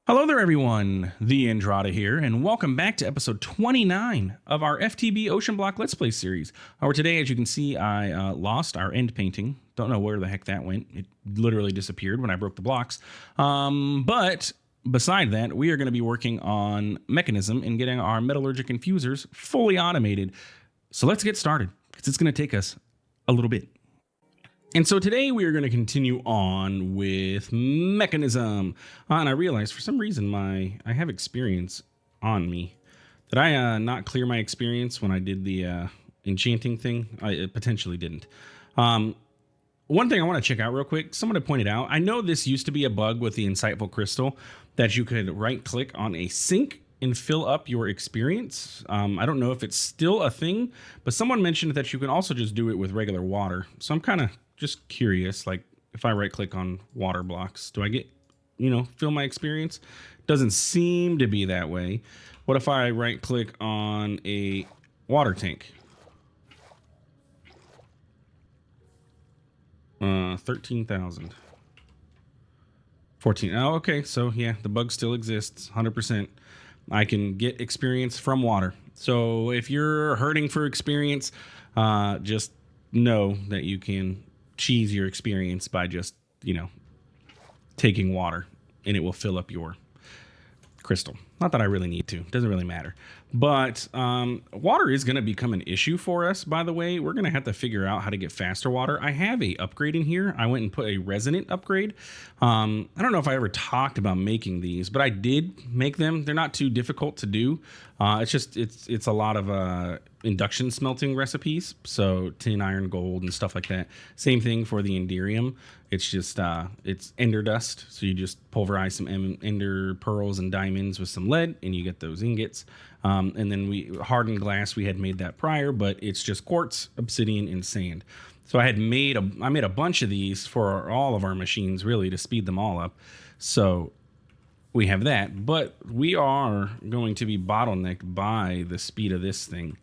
Hello there, everyone. TheAndrata here, and welcome back to episode 29 of our FTB OceanBlock Let's Play series. Where today, as you can see, I lost our end painting. Don't know where the heck that went. It literally disappeared when I broke the blocks. But beside that, we are going to be working on Mekanism and getting our Metallurgic Infusers fully automated. So let's get started, because it's going to take us a little bit. And so today we are going to continue on with Mekanism. And I realized for some reason I have experience on me. Did I not clear my experience when I did the enchanting thing? I potentially didn't. One thing I want to check out real quick, someone had pointed out, I know this used to be a bug with the Insightful Crystal that you could right click on a sink and fill up your experience. I don't know if it's still a thing, but someone mentioned that you can also just do it with regular water. So I'm kind of just curious, like if I right click on water blocks, do I get, fill my experience? Doesn't seem to be that way. What if I right click on a water tank? 13,000. 14. Oh, okay. So yeah, the bug still exists 100%. I can get experience from water. So if you're hurting for experience, just know that you can cheese your experience by just, taking water, and it will fill up your crystal. Not that I really need to. Doesn't really matter. But water is going to become an issue for us, by the way. We're going to have to figure out how to get faster water. I have a upgrade in here. I went and put a resonant upgrade. I don't know if I ever talked about making these, but I did make them. They're not too difficult to do. It's a lot of induction smelting recipes. So tin, iron, gold, and stuff like that. Same thing for the Enderium. It's just, it's ender dust. So you just pulverize some ender pearls and diamonds with some lead, and you get those ingots. And then hardened glass, we had made that prior, but it's just quartz, obsidian, and sand. So I made a bunch of these for all of our machines, really, to speed them all up. So we have that, but we are going to be bottlenecked by the speed of this thing.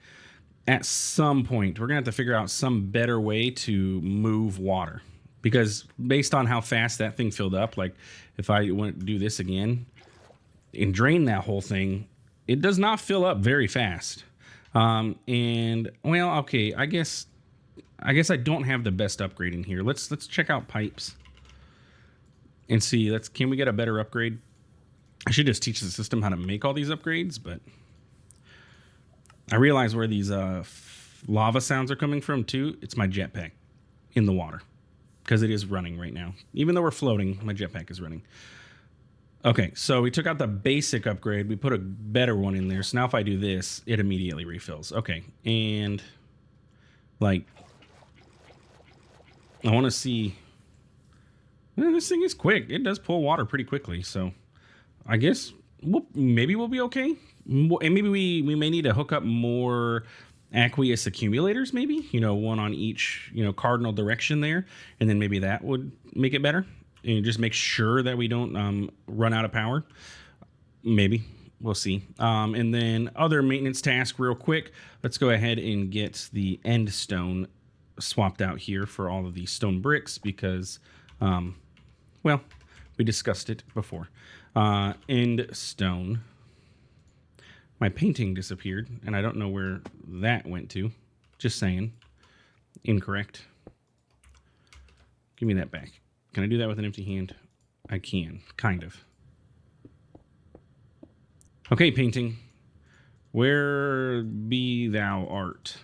At some point, we're going to have to figure out some better way to move water, because based on how fast that thing filled up, like if I want to do this again and drain that whole thing, it does not fill up very fast. And well, okay, I guess I don't have the best upgrade in here. Let's check out pipes and see. Can we get a better upgrade? I should just teach the system how to make all these upgrades, but I realize where these lava sounds are coming from too. It's my jetpack in the water, because it is running right now. Even though we're floating, my jetpack is running. Okay, so we took out the basic upgrade. We put a better one in there. So now if I do this, it immediately refills. Okay, and like, I want to see. Well, this thing is quick. It does pull water pretty quickly. So I guess maybe we'll be okay. And maybe we may need to hook up more aqueous accumulators, maybe, one on each, cardinal direction there. And then maybe that would make it better. And just make sure that we don't run out of power. Maybe. We'll see. And then other maintenance task real quick. Let's go ahead and get the end stone swapped out here for all of these stone bricks, because, well, we discussed it before. End stone. My painting disappeared, and I don't know where that went to. Just saying. Incorrect. Give me that back. Can I do that with an empty hand? I can, kind of. Okay, painting. Where be thou art?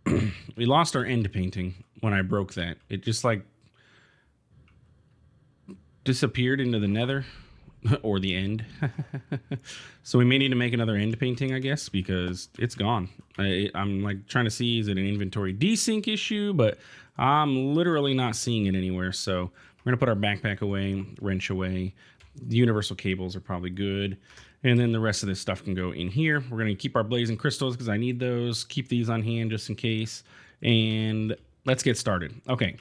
We lost our end painting when I broke that. It just like disappeared into the nether or the end. So we may need to make another end painting, I guess, because it's gone. I'm like trying to see, is it an inventory desync issue? But I'm literally not seeing it anywhere. So we're going to put our backpack away, wrench away. The universal cables are probably good. And then the rest of this stuff can go in here. We're going to keep our blazing crystals because I need those. Keep these on hand just in case. And let's get started. Okay.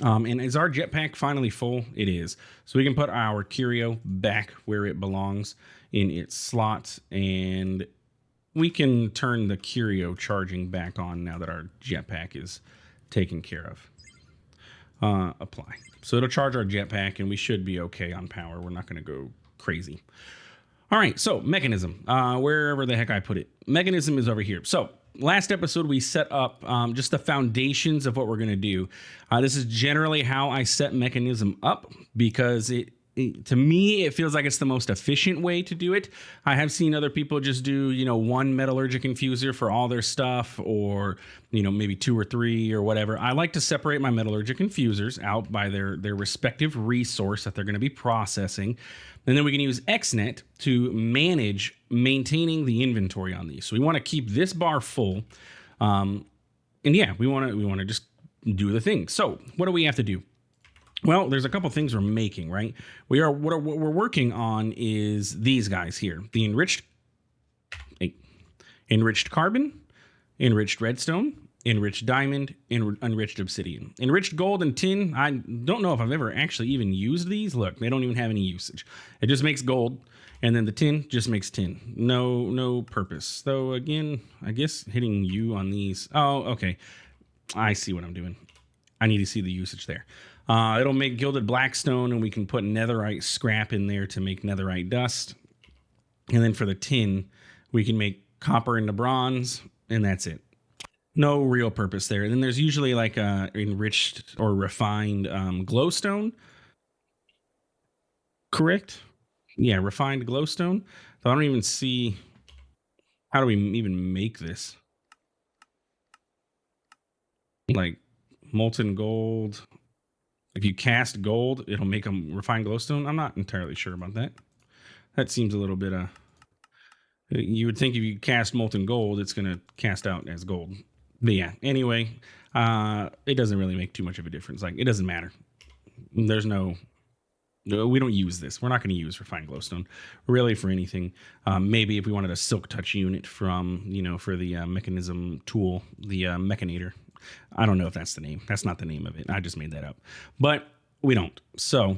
And is our jetpack finally full? It is. So we can put our curio back where it belongs in its slot. And we can turn the curio charging back on now that our jetpack is taken care of. apply. So it'll charge our jetpack, and we should be okay on power. We're not going to go crazy. All right, so Mechanism, wherever the heck I put it. Mechanism is over here. So last episode, we set up just the foundations of what we're going to do. This is generally how I set Mechanism up, because to me, it feels like it's the most efficient way to do it. I have seen other people just do, one metallurgic infuser for all their stuff, or, maybe 2 or 3 or whatever. I like to separate my metallurgic infusers out by their respective resource that they're going to be processing. And then we can use Xnet to manage maintaining the inventory on these. So we want to keep this bar full. And yeah, we want to just do the thing. So what do we have to do? Well, there's a couple things we're making, right? What we're working on is these guys here: the enriched carbon, enriched redstone, enriched diamond, enriched obsidian. Enriched gold and tin, I don't know if I've ever actually even used these. Look, they don't even have any usage. It just makes gold, and then the tin just makes tin. No purpose. Though again, I guess hitting U on these. Oh, okay. I see what I'm doing. I need to see the usage there. It'll make gilded blackstone, and we can put netherite scrap in there to make netherite dust. And then for the tin, we can make copper into bronze, and that's it. No real purpose there. And then there's usually like a enriched or refined glowstone. Correct? Yeah, refined glowstone. So I don't even see, how do we even make this? Like molten gold. If you cast gold, it'll make them refined glowstone. I'm not entirely sure about that. That seems a little bit, you would think if you cast molten gold, it's going to cast out as gold. But yeah, anyway, it doesn't really make too much of a difference. Like, it doesn't matter. We don't use this. We're not going to use refined glowstone really for anything. Maybe if we wanted a silk touch unit from, for the mechanism tool, the mechanator. I don't know if that's the name. That's not the name of it. I just made that up. But we don't. So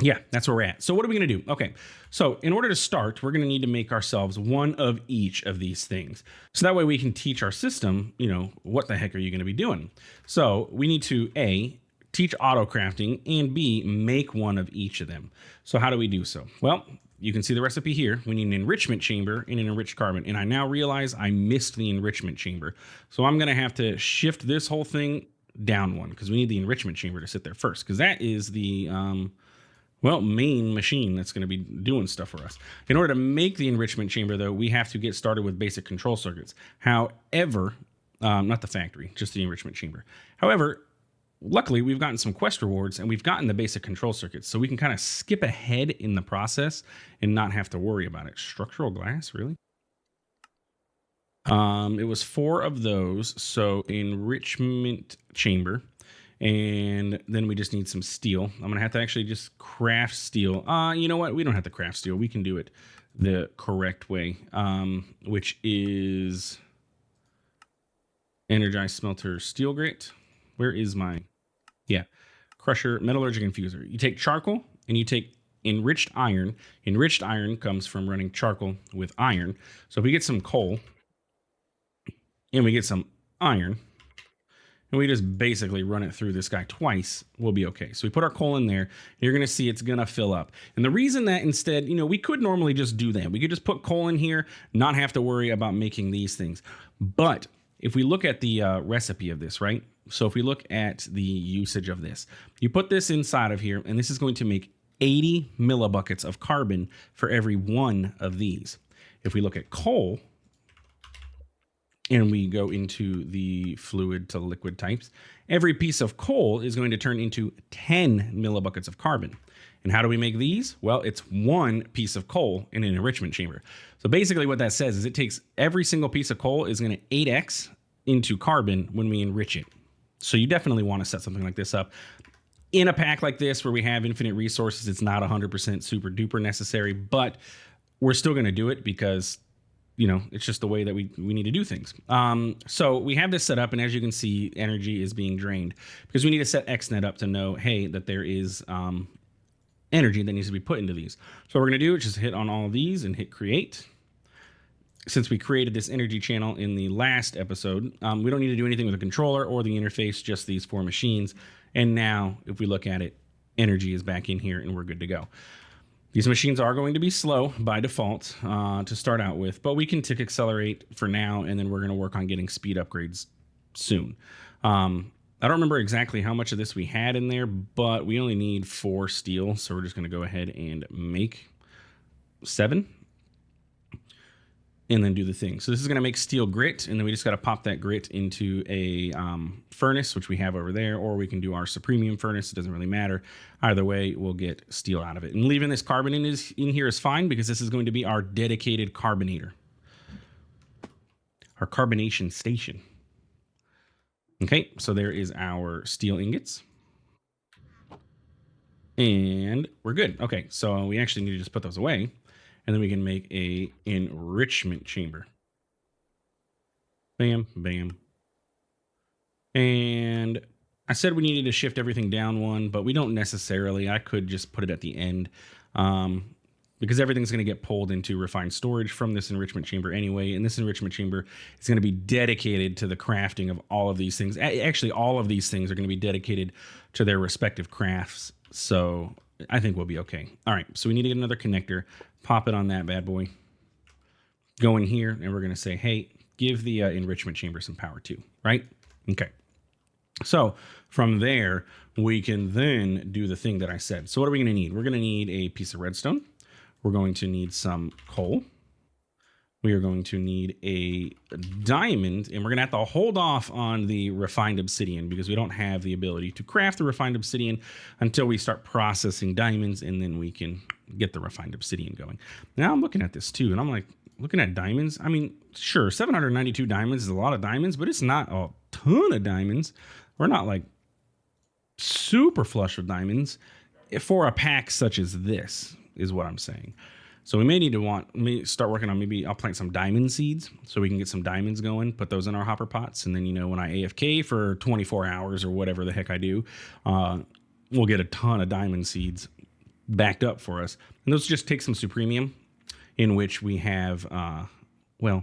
yeah, that's where we're at. So what are we going to do? Okay. So in order to start, we're going to need to make ourselves one of each of these things. So that way we can teach our system, what the heck are you going to be doing? So we need to A, teach auto crafting, and B, make one of each of them. So how do we do so? Well, you can see the recipe here. We need an enrichment chamber and an enriched carbon. And I now realize I missed the enrichment chamber. So I'm going to have to shift this whole thing down one, because we need the enrichment chamber to sit there first, because that is the main machine that's going to be doing stuff for us. In order to make the enrichment chamber, though, we have to get started with basic control circuits. However, not the factory, just the enrichment chamber. However, luckily, we've gotten some quest rewards, and we've gotten the basic control circuits, so we can kind of skip ahead in the process and not have to worry about it. Structural glass, really? It was 4 of those, so enrichment chamber, and then we just need some steel. I'm gonna have to actually just craft steel. You know what? We don't have to craft steel. We can do it the correct way, which is energized smelter steel grit. Where is my, crusher metallurgic infuser. You take charcoal and you take enriched iron. Enriched iron comes from running charcoal with iron. So if we get some coal and we get some iron and we just basically run it through this guy twice, we'll be okay. So we put our coal in there. You're going to see it's going to fill up. And the reason that instead, we could normally just do that. We could just put coal in here, not have to worry about making these things. But if we look at the recipe of this, right? So if we look at the usage of this, you put this inside of here, and this is going to make 80 millibuckets of carbon for every one of these. If we look at coal, and we go into the fluid to liquid types, every piece of coal is going to turn into 10 millibuckets of carbon. And how do we make these? Well, it's one piece of coal in an enrichment chamber. So basically what that says is it takes every single piece of coal is going to 8x into carbon when we enrich it. So you definitely want to set something like this up. In a pack like this where we have infinite resources, it's not 100% super duper necessary, but we're still going to do it because, it's just the way that we need to do things. So we have this set up, and as you can see, energy is being drained because we need to set Xnet up to know, hey, that there is energy that needs to be put into these. So what we're going to do is just hit on all of these and hit create. since we created this energy channel in the last episode, we don't need to do anything with the controller or the interface, just these 4 machines. And now if we look at it, energy is back in here and we're good to go. These machines are going to be slow by default to start out with, but we can tick accelerate for now, and then we're going to work on getting speed upgrades soon. I don't remember exactly how much of this we had in there, but we only need 4 steel, so we're just going to go ahead and make 7. And then do the thing. So this is going to make steel grit, and then we just got to pop that grit into a furnace, which we have over there, or we can do our supremium furnace. It doesn't really matter. Either way, we'll get steel out of it. And leaving this carbon in here is fine, because this is going to be our dedicated carbonator, our carbonation station. Okay, so there is our steel ingots. And we're good. Okay, so we actually need to just put those away. And then we can make a enrichment chamber. Bam, bam. And I said we needed to shift everything down 1, but we don't necessarily. I could just put it at the end because everything's going to get pulled into refined storage from this enrichment chamber anyway. And this enrichment chamber is going to be dedicated to the crafting of all of these things. Actually, all of these things are going to be dedicated to their respective crafts. So I think we'll be okay. All right, so we need to get another connector. Pop it on that bad boy. Go in here, and we're going to say, hey, give the enrichment chamber some power too, right? Okay. So from there, we can then do the thing that I said. So what are we going to need? We're going to need a piece of redstone. We're going to need some coal. We are going to need a diamond, and we're going to have to hold off on the refined obsidian because we don't have the ability to craft the refined obsidian until we start processing diamonds, and then we can get the refined obsidian going. Now I'm looking at this too, and I'm like, looking at diamonds. I mean, sure, 792 diamonds is a lot of diamonds, but it's not a ton of diamonds. We're not like super flush with diamonds for a pack such as this, is what I'm saying. So we may need to start working on, maybe I'll plant some diamond seeds so we can get some diamonds going, put those in our hopper pots. And then, you know, when I AFK for 24 hours or whatever the heck I do, we'll get a ton of diamond seeds backed up for us. And those just take some supremium, in which we have, well,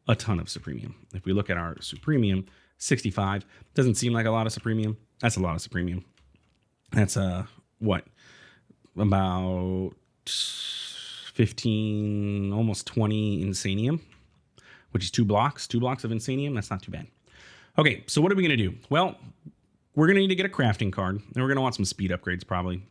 a ton of supremium. If we look at our supremium, 65, doesn't seem like a lot of supremium. That's a lot of supremium. That's what? About 15, almost 20 insanium, which is 2 blocks of insanium. That's not too bad. Okay, so what are we going to do? Well, we're going to need to get a crafting card, and we're going to want some speed upgrades probably.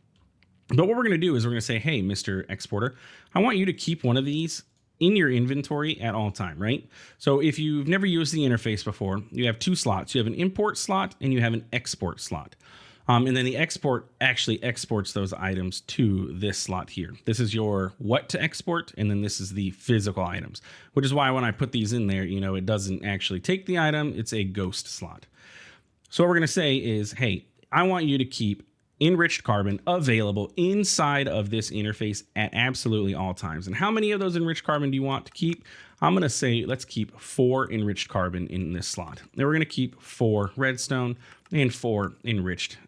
But what we're going to do is we're going to say, hey, Mr. Exporter, I want you to keep one of these in your inventory at all time, right? So if you've never used the interface before, you have 2 slots. You have an import slot and you have an export slot. And then the export actually exports those items to this slot here. This is your what to export, and then this is the physical items, which is why when I put these in there, you know, it doesn't actually take the item. It's a ghost slot. So what we're going to say is, hey, I want you to keep enriched carbon available inside of this interface at absolutely all times. And how many of those enriched carbon do you want to keep? I'm going to say, let's keep 4 enriched carbon in this slot. Then we're going to keep 4 redstone and 4 enriched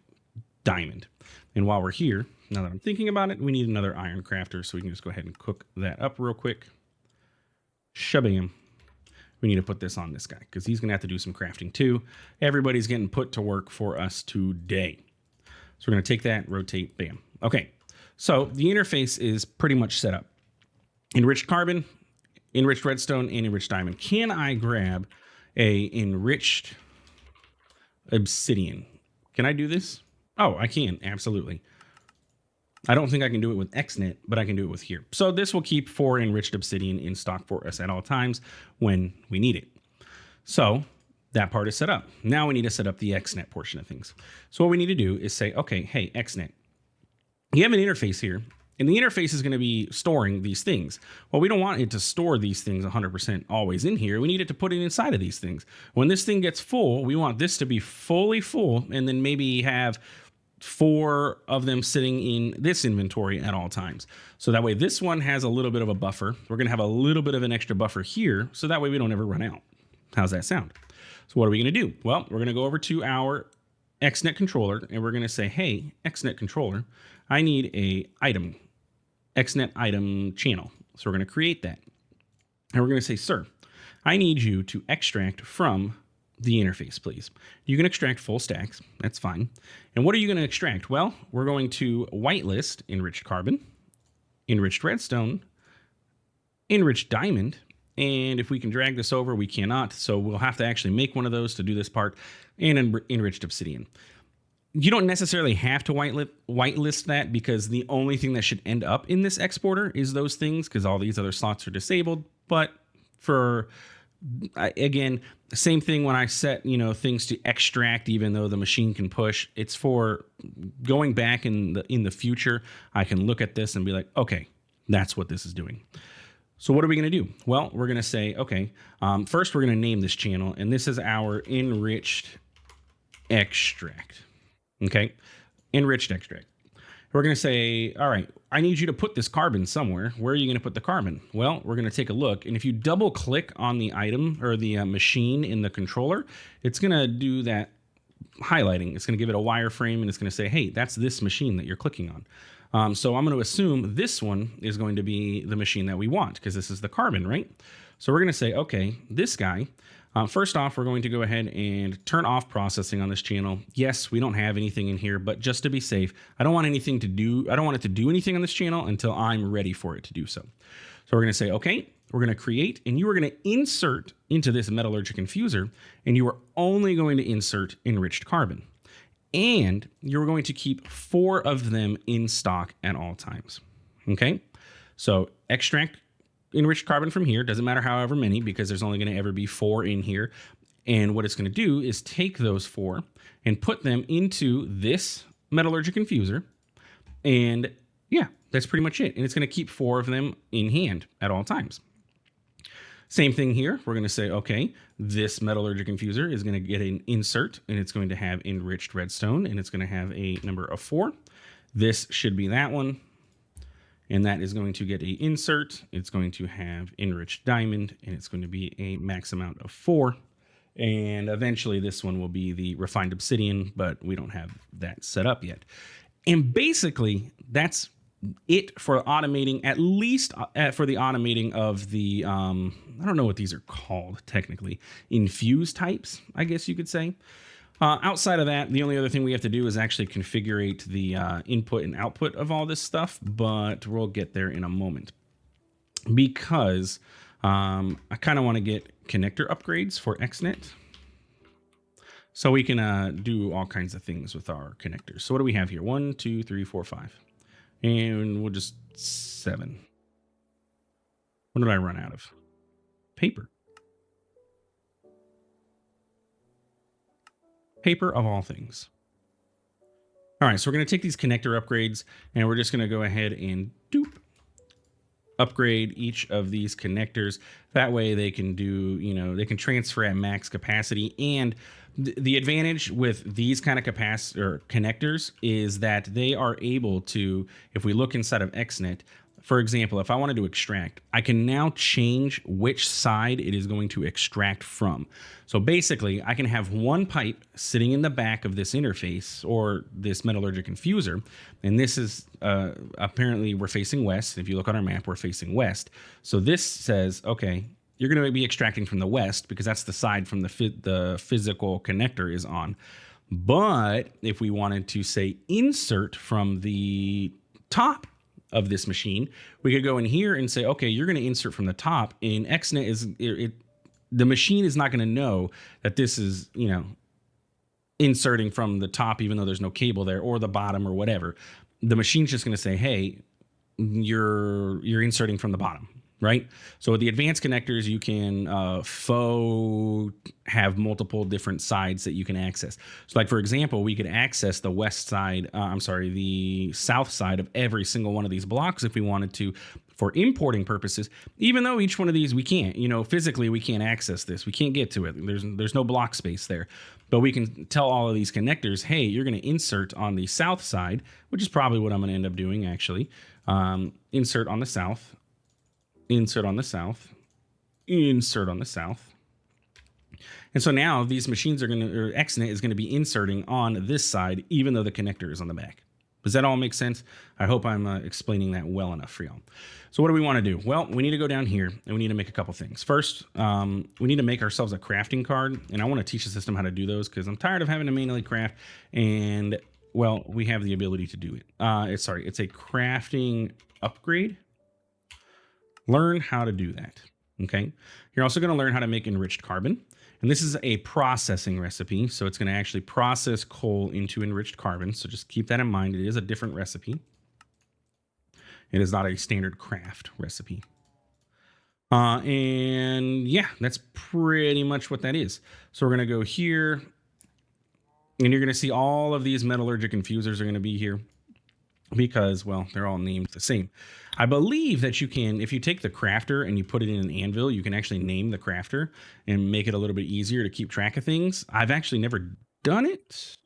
diamond. And while we're here, now that I'm thinking about it, we need another iron crafter, so we can just go ahead and cook that up real quick. Shabam. We need to put this on this guy because he's going to have to do some crafting too. Everybody's getting put to work for us today. So we're going to take that, rotate, bam. Okay, so the interface is pretty much set up. Enriched carbon, enriched redstone, and enriched diamond. Can I grab a enriched obsidian? Can I do this? Oh, I can, absolutely. I don't think I can do it with Xnet, but I can do it with here. So this will keep 4 enriched obsidian in stock for us at all times when we need it. So that part is set up. Now we need to set up the Xnet portion of things. So what we need to do is say, okay, hey, Xnet, you have an interface here, and the interface is going to be storing these things. Well, we don't want it to store these things 100% always in here. We need it to put it inside of these things. When this thing gets full, we want this to be fully full, and then maybe have 4 of them sitting in this inventory at all times. So that way this one has a little bit of a buffer. We're going to have a little bit of an extra buffer here, so that way we don't ever run out. How's that sound? So what are we going to do? Well, we're going to go over to our Xnet controller, and we're going to say, hey, Xnet controller, I need a item, Xnet item channel. So we're going to create that. And we're going to say, sir, I need you to extract from the interface, please. You can extract full stacks. That's fine. And what are you going to extract? Well, we're going to whitelist enriched carbon, enriched redstone, enriched diamond. And if we can drag this over, we cannot. So we'll have to actually make one of those to do this part, and enriched obsidian. You don't necessarily have to whitelist that, because the only thing that should end up in this exporter is those things, because all these other slots are disabled. But for, again, same thing when I set, things to extract, even though the machine can push, it's for going back in the future. I can look at this and be like, okay, that's what this is doing. So what are we going to do? Well, we're going to say, okay, first we're going to name this channel, and this is our enriched extract. Okay, enriched extract. We're going to say, all right, I need you to put this carbon somewhere. Where are you going to put the carbon? Well, we're going to take a look, and if you double click on the item or the machine in the controller, it's going to do that highlighting. It's going to give it a wireframe, and it's going to say, hey, that's this machine that you're clicking on. So I'm going to assume this one is going to be the machine that we want, because this is the carbon, right? So we're going to say, okay, this guy, first off, we're going to go ahead and turn off processing on this channel. Yes, we don't have anything in here, but just to be safe, I don't want it to do anything on this channel until I'm ready for it to do so. So we're going to say, okay, we're going to create, and you are going to insert into this metallurgic infuser, and you are only going to insert enriched carbon. And you're going to keep 4 of them in stock at all times. Okay, so extract enriched carbon from here. Doesn't matter however many, because there's only going to ever be 4 in here. And what it's going to do is take those 4 and put them into this metallurgic infuser. And yeah, that's pretty much it. And it's going to keep 4 of them in hand at all times. Same thing here. We're going to say, okay, this metallurgic infuser is going to get an insert, and it's going to have enriched redstone, and it's going to have a number of 4. This should be that one, and that is going to get an insert. It's going to have enriched diamond, and it's going to be a max amount of 4. And eventually this one will be the refined obsidian, but we don't have that set up yet. And basically that's it for automating, at least for the automating of the, I don't know what these are called technically, infuse types, I guess you could say. Outside of that, the only other thing we have to do is actually configure the input and output of all this stuff, but we'll get there in a moment. Because I kind of want to get connector upgrades for Xnet, so we can do all kinds of things with our connectors. So what do we have here? 1, 2, 3, 4, 5. And we'll just 7. What did I run out of? Paper. Paper of all things. All right, so we're going to take these connector upgrades, and we're just going to go ahead and upgrade each of these connectors. That way they can do, they can transfer at max capacity. And the advantage with these kind of connectors is that they are able to, if we look inside of Xnet, for example, if I wanted to extract, I can now change which side it is going to extract from. So basically, I can have one pipe sitting in the back of this interface or this metallurgic infuser, and this is apparently we're facing west. If you look on our map, we're facing west. So this says, okay, you're going to be extracting from the west because that's the side from the physical connector is on. But if we wanted to say insert from the top of this machine, we could go in here and say, okay, you're going to insert from the top. And Xnet the machine is not going to know that this is, inserting from the top, even though there's no cable there, or the bottom or whatever. The machine's just going to say, hey, you're inserting from the bottom. Right. So with the advanced connectors, you can have multiple different sides that you can access. So like, for example, we could access the the south side of every single one of these blocks if we wanted to for importing purposes, even though each one of these we can't, physically we can't access this. We can't get to it. There's no block space there. But we can tell all of these connectors, hey, you're going to insert on the south side, which is probably what I'm going to end up doing actually. Insert on the south. Insert on the south, insert on the south. And so now these machines Xnet is going to be inserting on this side, even though the connector is on the back. Does that all make sense? I hope I'm explaining that well enough for y'all. So what do we want to do? Well, we need to go down here and we need to make a couple things. First, we need to make ourselves a crafting card. And I want to teach the system how to do those because I'm tired of having to manually craft. And, well, we have the ability to do it. It's a crafting upgrade. Learn how to do that. Okay. You're also going to learn how to make enriched carbon. And this is a processing recipe. So it's going to actually process coal into enriched carbon. So just keep that in mind. It is a different recipe. It is not a standard craft recipe. And yeah, that's pretty much what that is. So we're going to go here. And you're going to see all of these metallurgic infusers are going to be here. Because, well, they're all named the same. I believe that you can, if you take the crafter and you put it in an anvil, you can actually name the crafter and make it a little bit easier to keep track of things. I've actually never done it.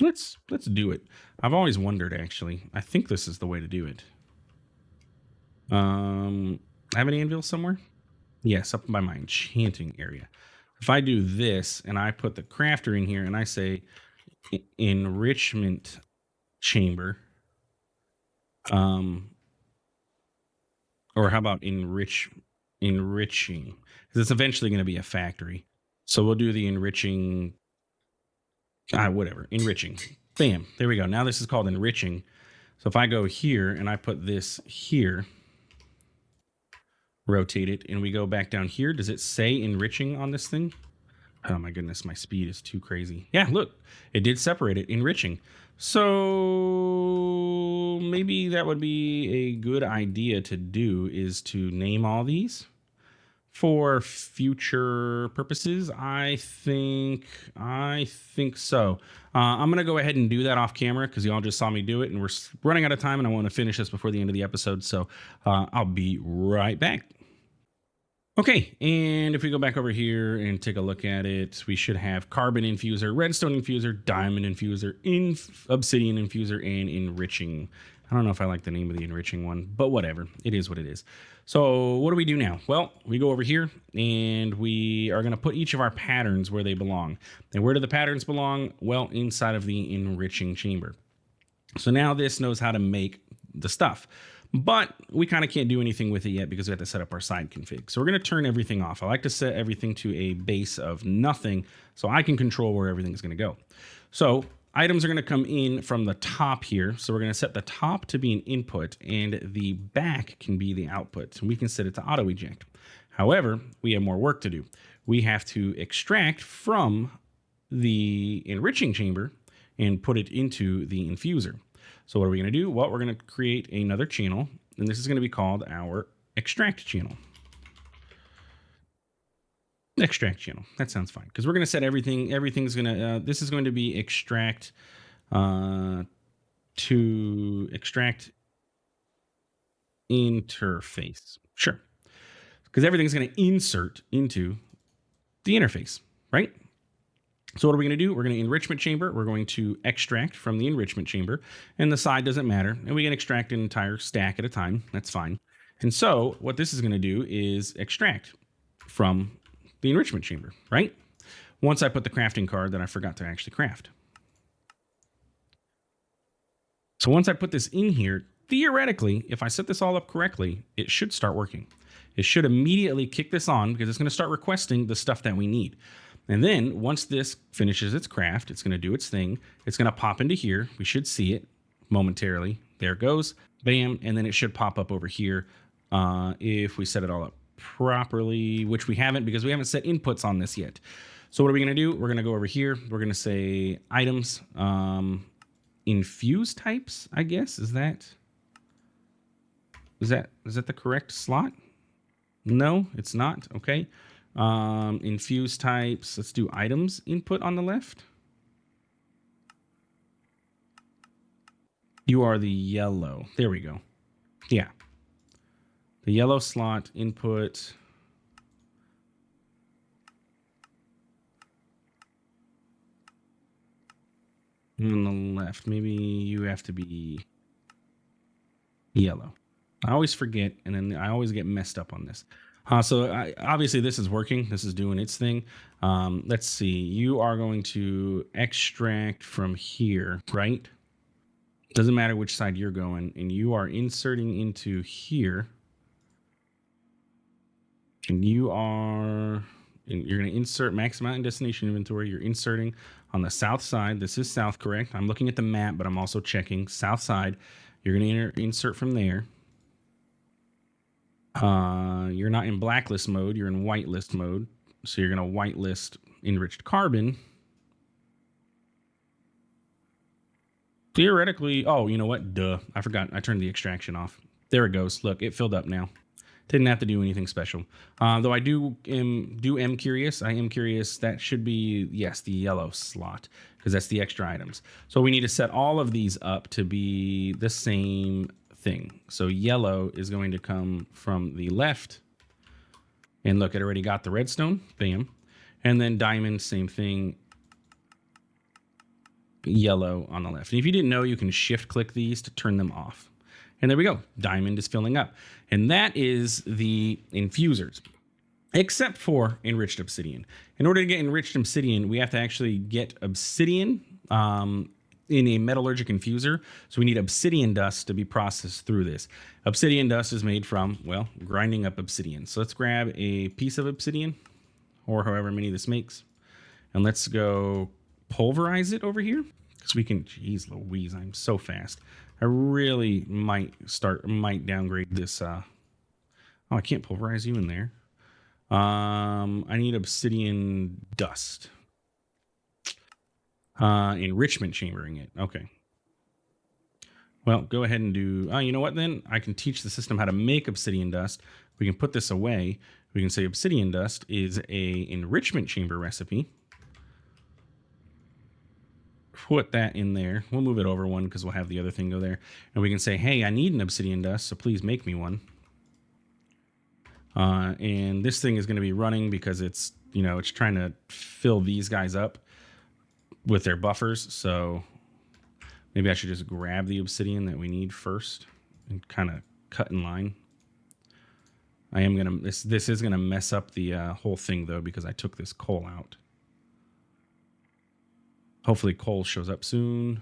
Let's do it. I've always wondered, actually. I think this is the way to do it. I have an anvil somewhere? Yes, up by my enchanting area. If I do this and I put the crafter in here and I say enrichment chamber, or how about enriching? Because it's eventually going to be a factory. So we'll do the enriching, whatever, enriching. Bam, there we go. Now this is called enriching. So if I go here and I put this here, rotate it, and we go back down here, does it say enriching on this thing? Oh my goodness, my speed is too crazy. Yeah, look, it did separate it, enriching. So maybe that would be a good idea to do, is to name all these for future purposes. I think so. I'm going to go ahead and do that off camera because y'all just saw me do it and we're running out of time and I want to finish this before the end of the episode. So I'll be right back. Okay, and if we go back over here and take a look at it, we should have carbon infuser, redstone infuser, diamond infuser, obsidian infuser, and enriching. I don't know if I like the name of the enriching one, but whatever. It is what it is. So what do we do now? Well, we go over here and we are going to put each of our patterns where they belong. And where do the patterns belong? Well, inside of the enriching chamber. So now this knows how to make the stuff. But we kind of can't do anything with it yet because we have to set up our side config. So we're going to turn everything off. I like to set everything to a base of nothing so I can control where everything's going to go. So items are going to come in from the top here. So we're going to set the top to be an input and the back can be the output. And we can set it to auto eject. However, we have more work to do. We have to extract from the enriching chamber and put it into the infuser. So what are we going to do? Well, we're going to create another channel, and this is going to be called our extract channel. Extract channel. That sounds fine because we're going to set everything. Everything's going to. This is going to be extract to extract interface. Sure, because everything's going to insert into the interface, right? So what are we going to do? We're going to enrichment chamber. We're going to extract from the enrichment chamber, and the side doesn't matter. And we can extract an entire stack at a time. That's fine. And so what this is going to do is extract from the enrichment chamber, right? Once I put the crafting card that I forgot to actually craft. So once I put this in here, theoretically, if I set this all up correctly, it should start working. It should immediately kick this on because it's going to start requesting the stuff that we need. And then once this finishes its craft, it's going to do its thing. It's going to pop into here. We should see it momentarily. There it goes. Bam. And then it should pop up over here if we set it all up properly, which we haven't because we haven't set inputs on this yet. So what are we going to do? We're going to go over here. We're going to say items, infuse types, I guess. Is that the correct slot? No, it's not. Okay. Infuse types. Let's do items input on the left. You are the yellow. There we go. Yeah. The yellow slot input. On the left. Maybe you have to be yellow. I always forget, and then I always get messed up on this. So obviously this is working. This is doing its thing. Let's see. You are going to extract from here, right? Doesn't matter which side you're going, and you are inserting into here. And you're going to insert max amount in destination inventory. You're inserting on the south side. This is south, correct? I'm looking at the map, but I'm also checking south side. You're going to insert from there. You're not in blacklist mode. You're in whitelist mode. So you're going to whitelist enriched carbon. Theoretically, oh, you know what? Duh. I forgot. I turned the extraction off. There it goes. Look, it filled up now. Didn't have to do anything special. Though I am curious. I am curious. That should be, yes, the yellow slot, because that's the extra items. So we need to set all of these up to be the same thing. So yellow is going to come from the left. And look, it already got the redstone. Bam. And then diamond, same thing. Yellow on the left. And if you didn't know, you can shift click these to turn them off. And there we go. Diamond is filling up. And that is the infusers, except for enriched obsidian. In order to get enriched obsidian, we have to actually get obsidian in a metallurgic infuser. So we need obsidian dust to be processed through this. Obsidian dust is made from, well, grinding up obsidian. So let's grab a piece of obsidian, or however many this makes. And let's go pulverize it over here. Because we can, geez Louise, I'm so fast. I really might downgrade this. Oh, I can't pulverize you in there. I need obsidian dust. Enrichment chambering it. Okay. Well, go ahead and do, you know what then? I can teach the system how to make obsidian dust. We can put this away. We can say obsidian dust is a enrichment chamber recipe. Put that in there. We'll move it over one because we'll have the other thing go there. And we can say, hey, I need an obsidian dust, so please make me one. And this thing is going to be running because it's, you know, it's trying to fill these guys up with their buffers. So maybe I should just grab the obsidian that we need first and kind of cut in line. I am going to, this is going to mess up the whole thing though, because I took this coal out. Hopefully coal shows up soon.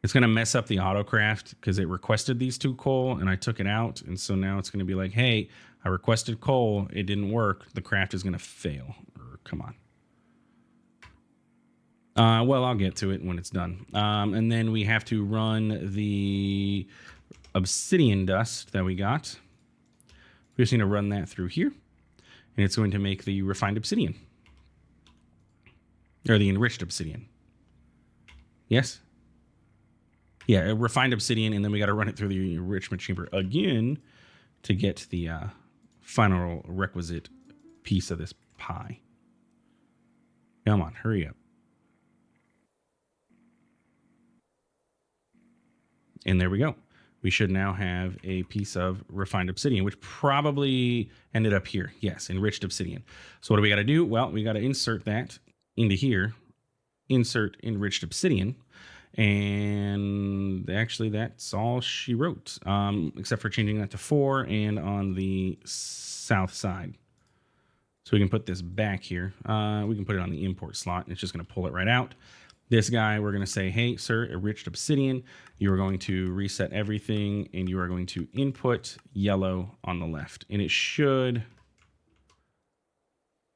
It's going to mess up the autocraft because it requested these 2 coal and I took it out. And so now it's going to be like, hey, I requested coal. It didn't work. The craft is going to fail. Come on. Well, I'll get to it when it's done. And then we have to run the obsidian dust that we got. We just need to run that through here. And it's going to make the refined obsidian. Or the enriched obsidian. Yes? Yeah, a refined obsidian, and then we got to run it through the enrichment chamber again to get the final requisite piece of this pie. Come on, hurry up. And there we go. We should now have a piece of refined obsidian, which probably ended up here. Yes, enriched obsidian. So what do we got to do? Well, we got to insert that into here, insert enriched obsidian, and actually that's all she wrote, except for changing that to 4 and on the south side. So we can put this back here. We can put it on the import slot, and it's just going to pull it right out. This guy, we're going to say, hey, sir, enriched obsidian. You are going to reset everything, and you are going to input yellow on the left, and it should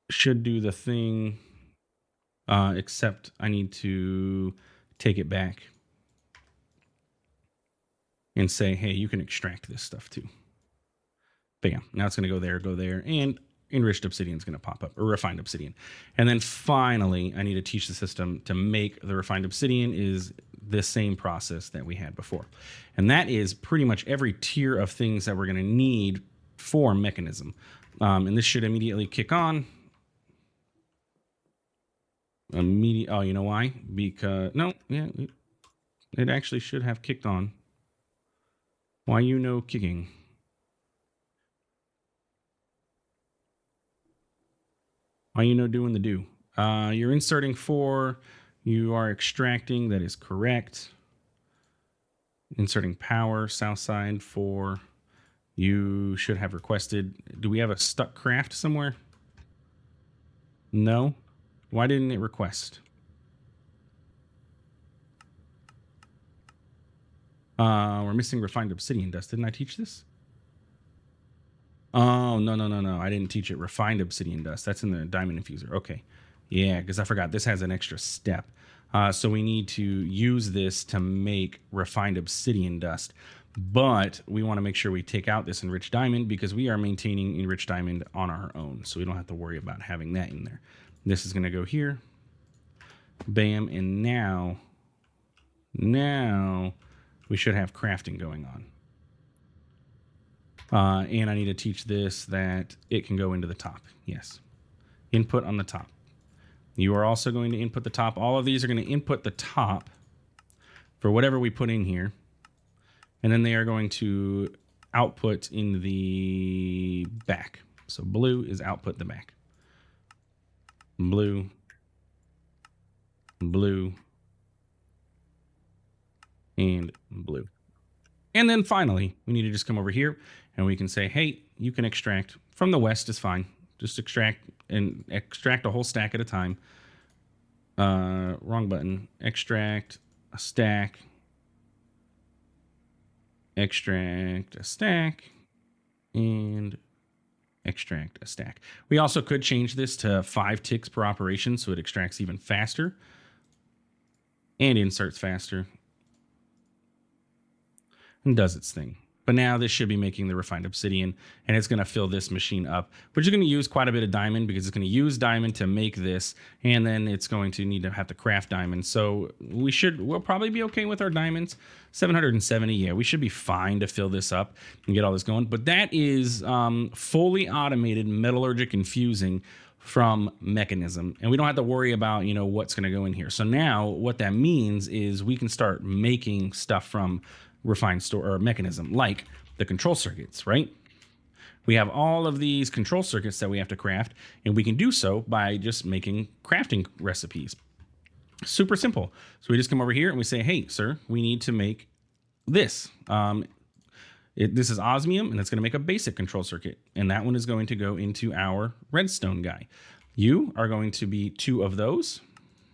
do the thing. Except I need to take it back and say, hey, you can extract this stuff too. Bam. Now it's going to go there, and enriched obsidian is going to pop up, or refined obsidian. And then finally, I need to teach the system to make the refined obsidian is the same process that we had before. And that is pretty much every tier of things that we're going to need for Mekanism. And this should immediately kick on. Oh, you know why? Because it actually should have kicked on. Why kicking? Why doing the do? You're inserting 4. You are extracting. That is correct. Inserting power. South side 4. You should have requested. Do we have a stuck craft somewhere? No. Why didn't it request? We're missing refined obsidian dust. Didn't I teach this? Oh, no. I didn't teach it. Refined obsidian dust. That's in the diamond infuser. Okay. Yeah, because I forgot. This has an extra step. So we need to use this to make refined obsidian dust. But we want to make sure we take out this enriched diamond because we are maintaining enriched diamond on our own. So we don't have to worry about having that in there. This is going to go here. Bam. And now we should have crafting going on. And I need to teach this that it can go into the top. Yes. Input on the top. You are also going to input the top. All of these are going to input the top for whatever we put in here. And then they are going to output in the back. So blue is output the back. Blue. Blue. And blue. And then finally, we need to just come over here and we can say, hey, you can extract from the west is fine. Just extract a whole stack at a time. Wrong button. Extract a stack. Extract a stack. And extract a stack. We also could change this to 5 ticks per operation so it extracts even faster. And inserts faster. And does its thing. But now this should be making the refined obsidian, and it's going to fill this machine up. But you're going to use quite a bit of diamond because it's going to use diamond to make this, and then it's going to need to have to craft diamond. So we'll probably be okay with our diamonds. 770, yeah, we should be fine to fill this up and get all this going. But that is fully automated metallurgic infusing from Mekanism, and we don't have to worry about what's going to go in here. So now what that means is we can start making stuff from refined store or Mekanism, like the control circuits, right? We have all of these control circuits that we have to craft, and we can do so by just making crafting recipes. Super simple. So we just come over here and we say, hey, sir, we need to make this. This is osmium, and it's going to make a basic control circuit, and that one is going to go into our redstone guy. You are going to be 2 of those.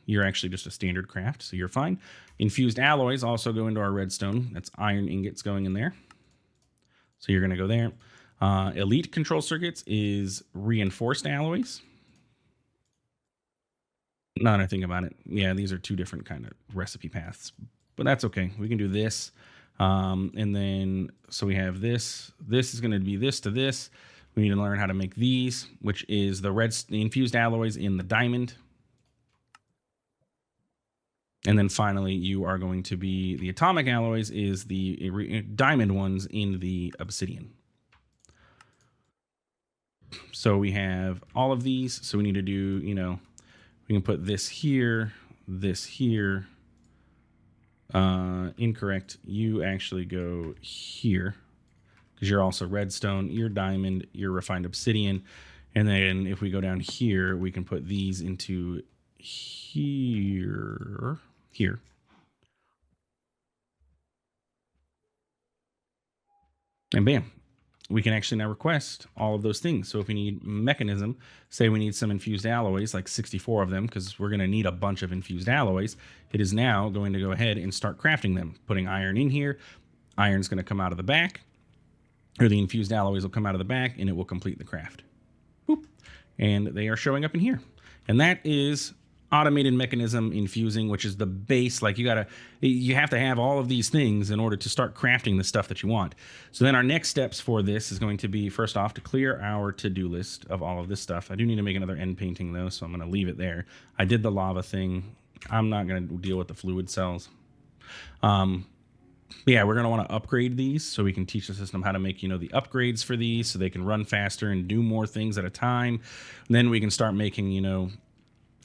You're actually just a standard craft, so you're fine. Infused alloys also go into our redstone. That's iron ingots going in there. So you're going to go there. Elite control circuits is reinforced alloys. Now that I think about it, yeah, these are 2 different kind of recipe paths, but that's okay. We can do this. And then, so we have this. This is going to be this to this. We need to learn how to make these, which is the infused alloys in the diamond. And then finally, you are going to be the atomic alloys is the diamond ones in the obsidian. So we have all of these. So we need to do, we can put this here. Incorrect. You actually go here because you're also redstone, you're diamond, you're refined obsidian. And then if we go down here, we can put these into here. And bam, we can actually now request all of those things. So if we need Mekanism, say we need some infused alloys, like 64 of them, because we're going to need a bunch of infused alloys, it is now going to go ahead and start crafting them, putting iron in here. Iron's going to come out of the back, or the infused alloys will come out of the back, and it will complete the craft. Boop. And they are showing up in here. And that is automated Mekanism infusing, which is the base. Like you have to have all of these things in order to start crafting the stuff that you want. So then our next steps for this is going to be, first off, to clear our to-do list of all of this stuff. I do need to make another end painting though, so I'm going to leave it there. I did the lava thing. I'm not going to deal with the fluid cells. Yeah, we're going to want to upgrade these so we can teach the system how to make, the upgrades for these so they can run faster and do more things at a time. And then we can start making,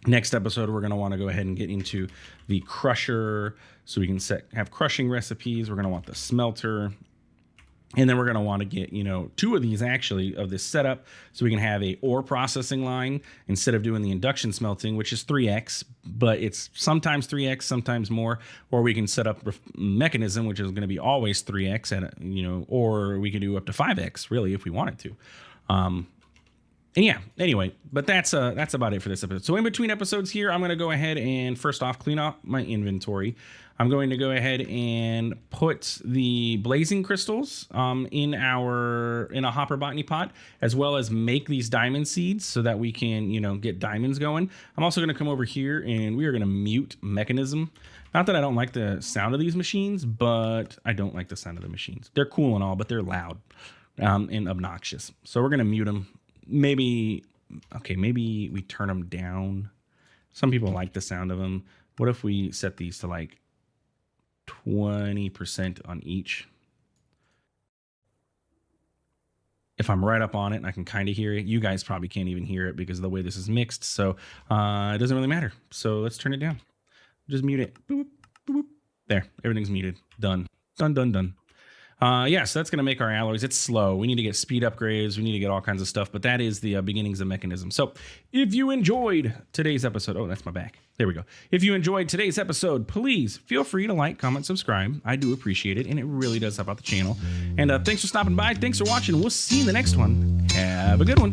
next episode, we're going to want to go ahead and get into the crusher so we can have crushing recipes. We're going to want the smelter. And then we're going to want to get, 2 of these actually of this setup so we can have a ore processing line instead of doing the induction smelting, which is 3x, but it's sometimes 3x, sometimes more. Or we can set up Mekanism, which is going to be always 3x, or we can do up to 5x really if we wanted to. And yeah, anyway, but that's about it for this episode. So in between episodes here, I'm going to go ahead and first off clean up my inventory. I'm going to go ahead and put the blazing crystals in a hopper botany pot, as well as make these diamond seeds so that we can, you know, get diamonds going. I'm also going to come over here and we are going to mute Mekanism. Not that I don't like the sound of these machines, but I don't like the sound of the machines. They're cool and all, but they're loud and obnoxious. So we're going to mute them. Maybe we turn them down. Some people like the sound of them. What if we set these to like 20% on each? If I'm right up on it, I can kind of hear it. You guys probably can't even hear it because of the way this is mixed. So it doesn't really matter. So let's turn it down. Just mute it. Boop, boop. There, everything's muted. Done. Done. Yeah, so that's going to make our alloys. It's slow. We need to get speed upgrades. We need to get all kinds of stuff. But that is the beginnings of Mekanism. So if you enjoyed today's episode, oh, that's my back. There we go. If you enjoyed today's episode, please feel free to like, comment, subscribe. I do appreciate it, and it really does help out the channel. And thanks for stopping by. Thanks for watching. We'll see you in the next one. Have a good one.